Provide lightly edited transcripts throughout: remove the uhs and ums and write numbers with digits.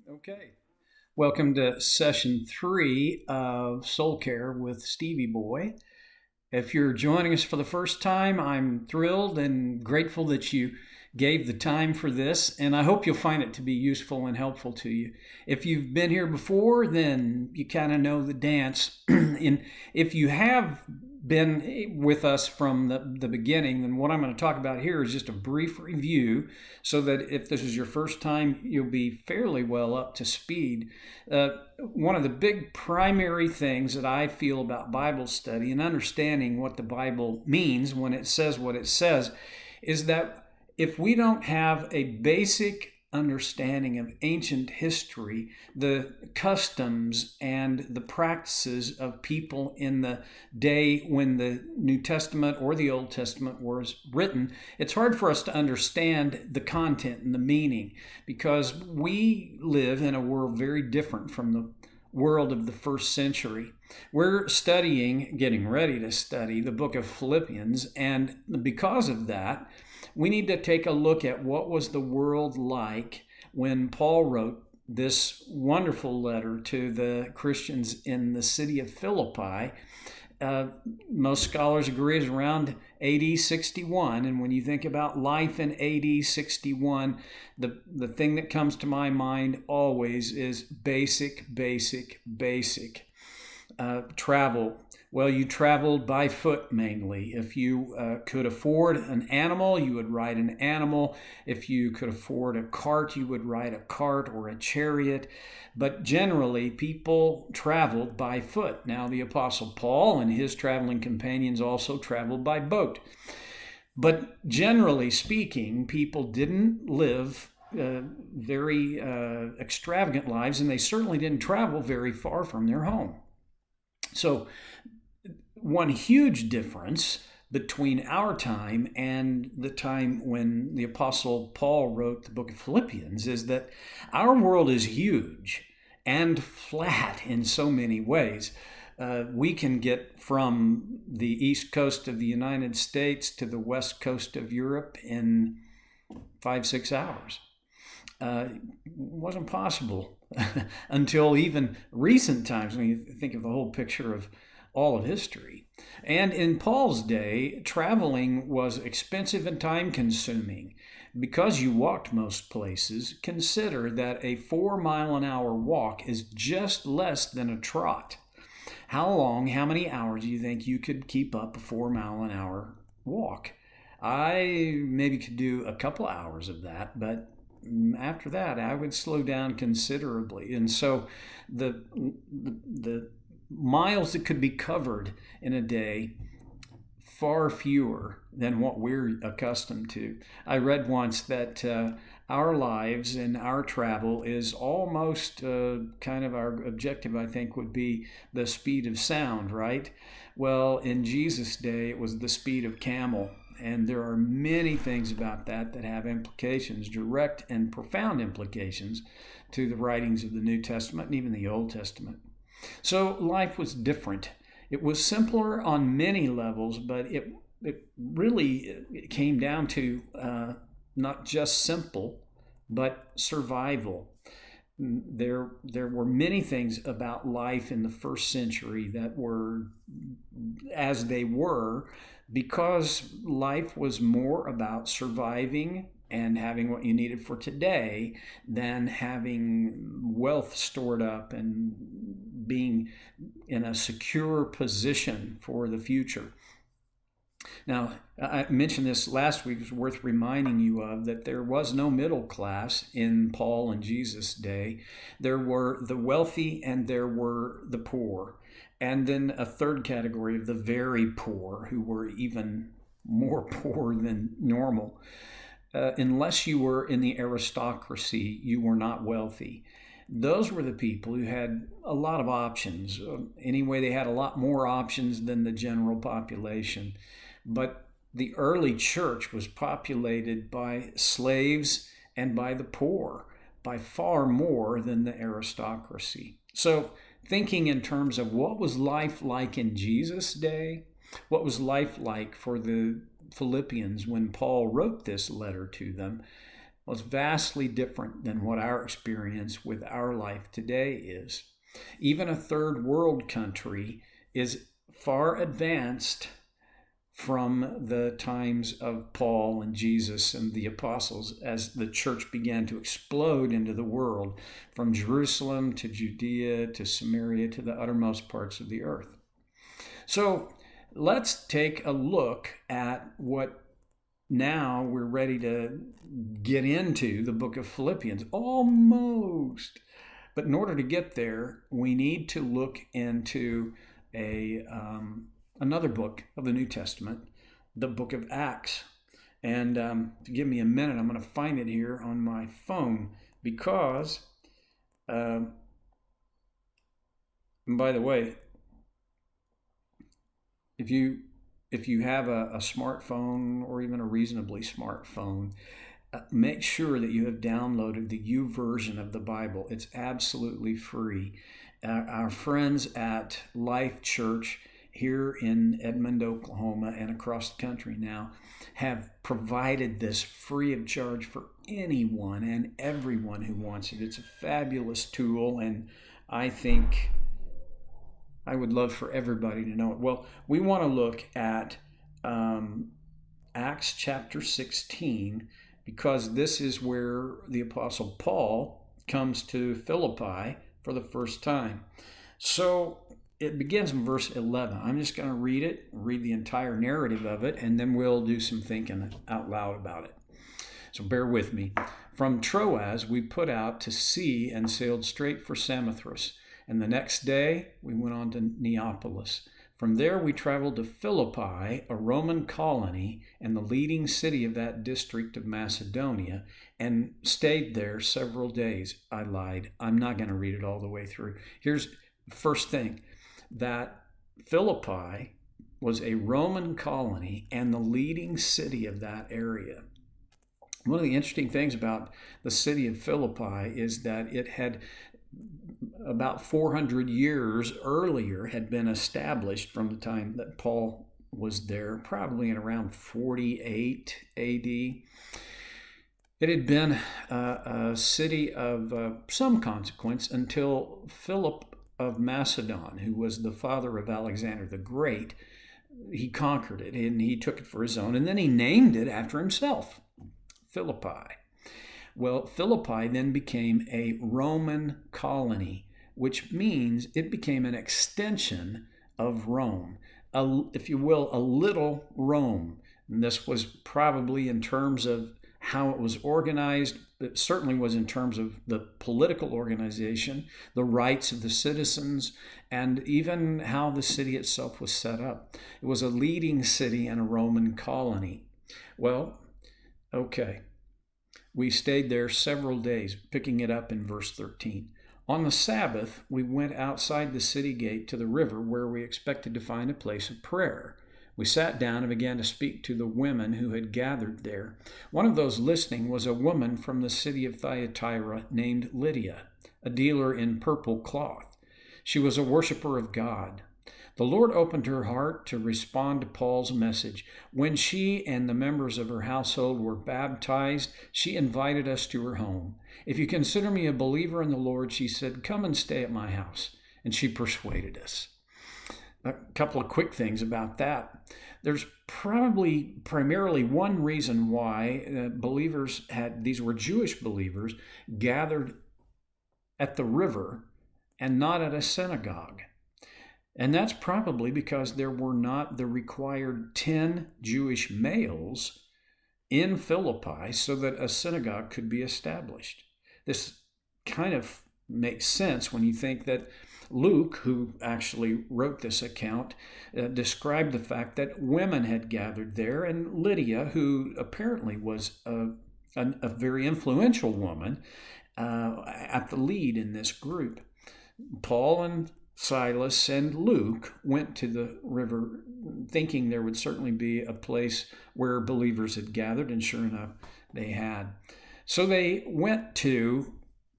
Okay. Welcome to session 3 of Soul Care with Stevie Boy. If you're joining us for the first time, I'm thrilled and grateful that you gave the time for this, and I hope you'll find it to be useful and helpful to you. If you've been here before, then you kind of know the dance. And if you have been with us from the beginning, then what I'm going to talk about here is just a brief review so that if this is your first time, you'll be fairly well up to speed. One of the big primary things that I feel about Bible study and understanding what the Bible means when it says what it says is that if we don't have a basic understanding of ancient history, the customs and the practices of people in the day when the New Testament or the Old Testament was written, it's hard for us to understand the content and the meaning because we live in a world very different from the world of the first century. We're getting ready to study the book of Philippians, and because of that, we need to take a look at what was the world like when Paul wrote this wonderful letter to the Christians in the city of Philippi. Most scholars agree is around AD 61, and when you think about life in AD 61, the thing that comes to my mind always is basic travel. Well, you traveled by foot mainly. If you could afford an animal, you would ride an animal. If you could afford a cart, you would ride a cart or a chariot. But generally, people traveled by foot. Now, the Apostle Paul and his traveling companions also traveled by boat. But generally speaking, people didn't live very extravagant lives, and they certainly didn't travel very far from their home. So, one huge difference between our time and the time when the Apostle Paul wrote the book of Philippians is that our world is huge and flat in so many ways. We can get from the east coast of the United States to the west coast of Europe in 5-6 hours. It wasn't possible until even recent times when you think of the whole picture of all of history. And in Paul's day, traveling was expensive and time-consuming. Because you walked most places, consider that a 4-mile-an-hour walk is just less than a trot. How many hours do you think you could keep up a 4-mile-an-hour walk? I maybe could do a couple hours of that, but after that, I would slow down considerably. And so the miles that could be covered in a day, far fewer than what we're accustomed to. I read once that our lives and our travel is almost kind of our objective, I think, would be the speed of sound, right? Well, in Jesus' day, it was the speed of camel. And there are many things about that have implications, direct and profound implications to the writings of the New Testament and even the Old Testament. So life was different. It was simpler on many levels, but it really came down to not just simple, but survival. There were many things about life in the first century that were as they were because life was more about surviving and having what you needed for today than having wealth stored up and being in a secure position for the future. Now, I mentioned this last week. It's worth reminding you of that there was no middle class in Paul and Jesus' day. There were the wealthy and there were the poor. And then a third category of the very poor, who were even more poor than normal. Unless you were in the aristocracy, you were not wealthy. Those were the people who had a lot of options. Anyway, they had a lot more options than the general population. But the early church was populated by slaves and by the poor, by far more than the aristocracy. So thinking in terms of what was life like in Jesus' day, what was life like for the Philippians when Paul wrote this letter to them, was vastly different than what our experience with our life today is. Even a third world country is far advanced from the times of Paul and Jesus and the apostles as the church began to explode into the world, from Jerusalem to Judea to Samaria to the uttermost parts of the earth. So let's take a look at what now we're ready to get into, the book of Philippians. Almost. But in order to get there, we need to look into another book of the New Testament, the book of Acts. And to give me a minute, I'm going to find it here on my phone because, and by the way, if you have a smartphone or even a reasonably smartphone, make sure that you have downloaded the YouVersion of the Bible. It's absolutely free. Our friends at Life Church here in Edmond, Oklahoma, and across the country now have provided this free of charge for anyone and everyone who wants it. It's a fabulous tool, and I think I would love for everybody to know it. Well, we want to look at Acts chapter 16, because this is where the Apostle Paul comes to Philippi for the first time. So it begins in verse 11. I'm just going to read the entire narrative of it, and then we'll do some thinking out loud about it. So bear with me. From Troas, we put out to sea and sailed straight for Samothrace. And the next day, we went on to Neapolis. From there, we traveled to Philippi, a Roman colony and the leading city of that district of Macedonia, and stayed there several days. I lied. I'm not going to read it all the way through. Here's the first thing, that Philippi was a Roman colony and the leading city of that area. One of the interesting things about the city of Philippi is that it had about 400 years earlier had been established from the time that Paul was there, probably in around 48 AD. It had been a city of some consequence until Philip of Macedon, who was the father of Alexander the Great, he conquered it and he took it for his own, and then he named it after himself, Philippi. Well, Philippi then became a Roman colony, which means it became an extension of Rome, if you will, a little Rome. And this was probably in terms of how it was organized. It certainly was in terms of the political organization, the rights of the citizens, and even how the city itself was set up. It was a leading city and a Roman colony. Well, okay. We stayed there several days, picking it up in verse 13. On the Sabbath, we went outside the city gate to the river where we expected to find a place of prayer. We sat down and began to speak to the women who had gathered there. One of those listening was a woman from the city of Thyatira named Lydia, a dealer in purple cloth. She was a worshiper of God. The Lord opened her heart to respond to Paul's message. When she and the members of her household were baptized, she invited us to her home. If you consider me a believer in the Lord, she said, come and stay at my house. And she persuaded us. A couple of quick things about that. There's probably primarily one reason why believers these were Jewish believers, gathered at the river and not at a synagogue. And that's probably because there were not the required 10 Jewish males in Philippi so that a synagogue could be established. This kind of makes sense when you think that Luke, who actually wrote this account, described the fact that women had gathered there, and Lydia, who apparently was a very influential woman, at the lead in this group. Paul and Silas and Luke went to the river thinking there would certainly be a place where believers had gathered, and sure enough, they had. So they went to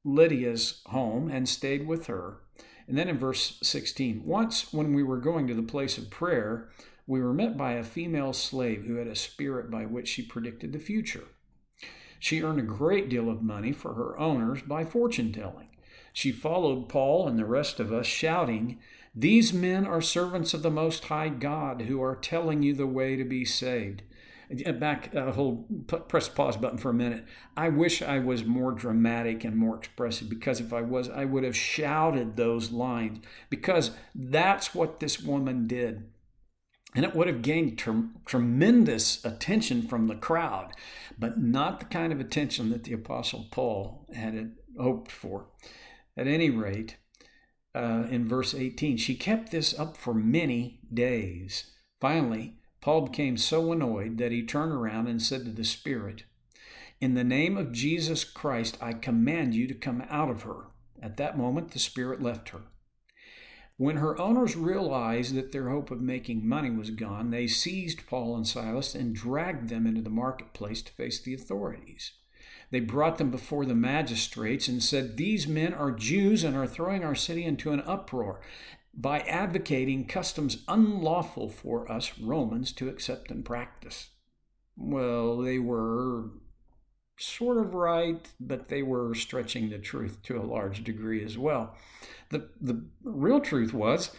Lydia's home and stayed with her. And then in verse 16, once when we were going to the place of prayer, we were met by a female slave who had a spirit by which she predicted the future. She earned a great deal of money for her owners by fortune telling. She followed Paul and the rest of us, shouting, "These men are servants of the Most High God who are telling you the way to be saved." Press the pause button for a minute. I wish I was more dramatic and more expressive, because if I was, I would have shouted those lines, because that's what this woman did. And it would have gained tremendous attention from the crowd, but not the kind of attention that the Apostle Paul had hoped for. At any rate, in verse 18, she kept this up for many days. Finally, Paul became so annoyed that he turned around and said to the Spirit, "In the name of Jesus Christ, I command you to come out of her." At that moment, the spirit left her. When her owners realized that their hope of making money was gone, they seized Paul and Silas and dragged them into the marketplace to face the authorities. They brought them before the magistrates and said, "These men are Jews and are throwing our city into an uproar by advocating customs unlawful for us Romans to accept and practice." Well, they were sort of right, but they were stretching the truth to a large degree as well. The real truth was,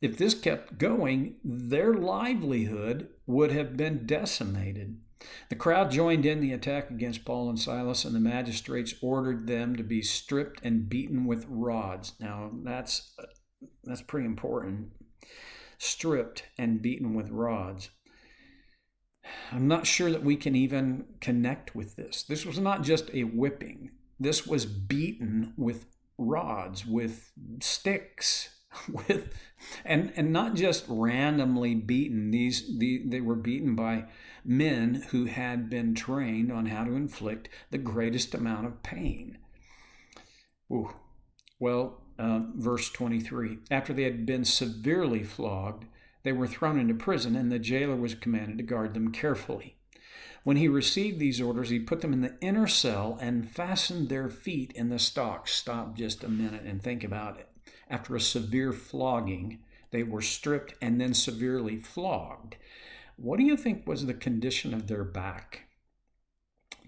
if this kept going, their livelihood would have been decimated. The crowd joined in the attack against Paul and Silas, and the magistrates ordered them to be stripped and beaten with rods. Now, that's pretty important. Stripped and beaten with rods. I'm not sure that we can even connect with this. This was not just a whipping. This was beaten with rods, with sticks, and not just randomly beaten. They were beaten by men who had been trained on how to inflict the greatest amount of pain. Ooh. Well, verse 23, after they had been severely flogged, they were thrown into prison, and the jailer was commanded to guard them carefully. When he received these orders, he put them in the inner cell and fastened their feet in the stocks. Stop just a minute and think about it. After a severe flogging, they were stripped and then severely flogged. What do you think was the condition of their back?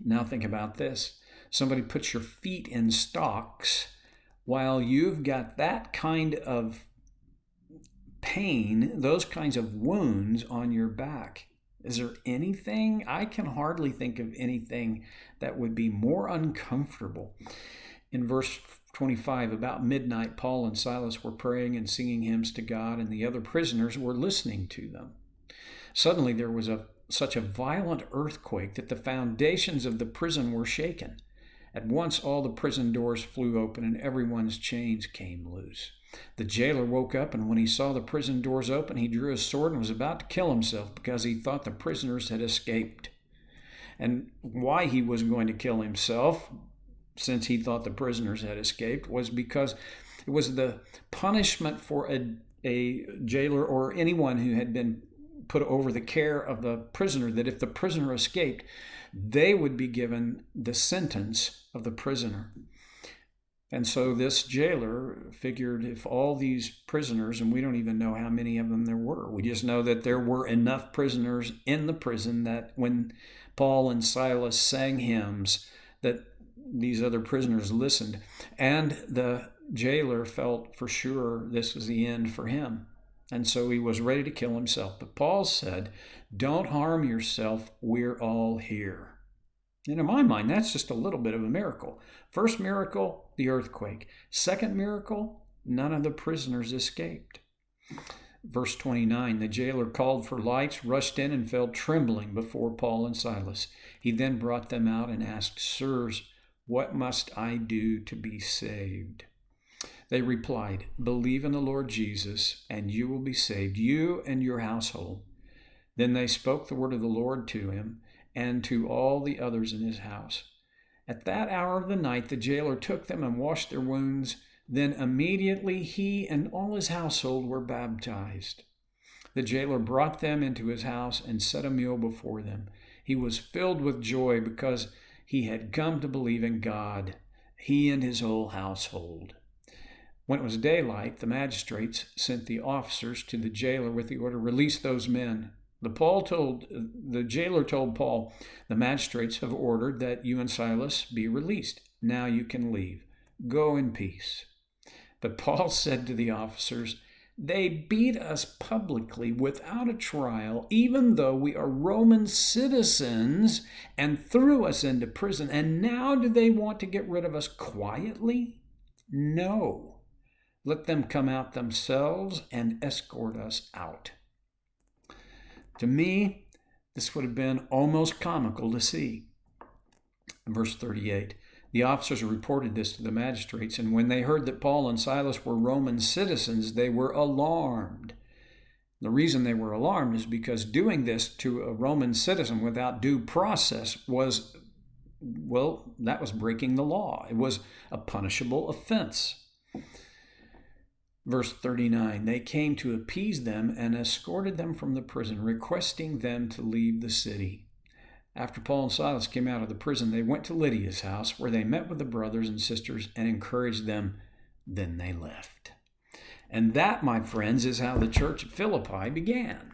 Now think about this. Somebody puts your feet in stocks while you've got that kind of pain, those kinds of wounds on your back. Is there anything? I can hardly think of anything that would be more uncomfortable. In verse 25, about midnight, Paul and Silas were praying and singing hymns to God, and the other prisoners were listening to them. Suddenly there was such a violent earthquake that the foundations of the prison were shaken. At once all the prison doors flew open and everyone's chains came loose. The jailer woke up, and when he saw the prison doors open, he drew his sword and was about to kill himself because he thought the prisoners had escaped. And why he was going to kill himself, since he thought the prisoners had escaped, was because it was the punishment for a jailer or anyone who had been put over the care of the prisoner, that if the prisoner escaped, they would be given the sentence of the prisoner. And so this jailer figured, if all these prisoners, and we don't even know how many of them there were, we just know that there were enough prisoners in the prison that when Paul and Silas sang hymns, that these other prisoners listened. And the jailer felt for sure this was the end for him. And so he was ready to kill himself. But Paul said, "Don't harm yourself, we're all here." And in my mind, that's just a little bit of a miracle. First miracle, the earthquake. Second miracle, none of the prisoners escaped. Verse 29, the jailer called for lights, rushed in, and fell trembling before Paul and Silas. He then brought them out and asked, "Sirs, what must I do to be saved?" They replied, "Believe in the Lord Jesus, and you will be saved, you and your household." Then they spoke the word of the Lord to him and to all the others in his house. At that hour of the night, the jailer took them and washed their wounds. Then immediately he and all his household were baptized. The jailer brought them into his house and set a meal before them. He was filled with joy because he had come to believe in God, he and his whole household. When it was daylight, the magistrates sent the officers to the jailer with the order, "Release those men." The jailer told Paul, the magistrates have ordered that you and Silas be released. Now you can leave. Go in peace. But Paul said to the officers, they beat us publicly without a trial, even though we are Roman citizens, and threw us into prison. And now do they want to get rid of us quietly? No. Let them come out themselves and escort us out. To me, this would have been almost comical to see. Verse 38, the officers reported this to the magistrates, and when they heard that Paul and Silas were Roman citizens, they were alarmed. The reason they were alarmed is because doing this to a Roman citizen without due process was, well, that was breaking the law. It was a punishable offense. Verse 39, they came to appease them and escorted them from the prison, requesting them to leave the city. After Paul and Silas came out of the prison, they went to Lydia's house, where they met with the brothers and sisters and encouraged them. Then they left. And that, my friends, is how the church at Philippi began.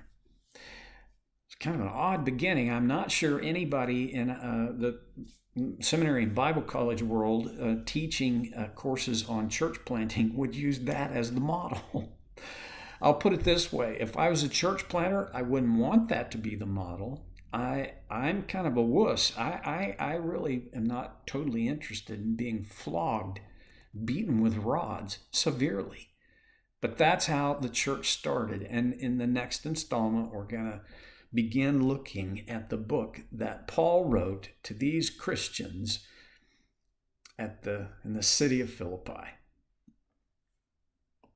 It's kind of an odd beginning. I'm not sure anybody in the seminary and Bible college world teaching courses on church planting would use that as the model. I'll put it this way. If I was a church planter, I wouldn't want that to be the model. I'm kind of a wuss. I really am not totally interested in being flogged, beaten with rods severely. But that's how the church started. And in the next installment, we're going to begin looking at the book that Paul wrote to these Christians in the city of Philippi.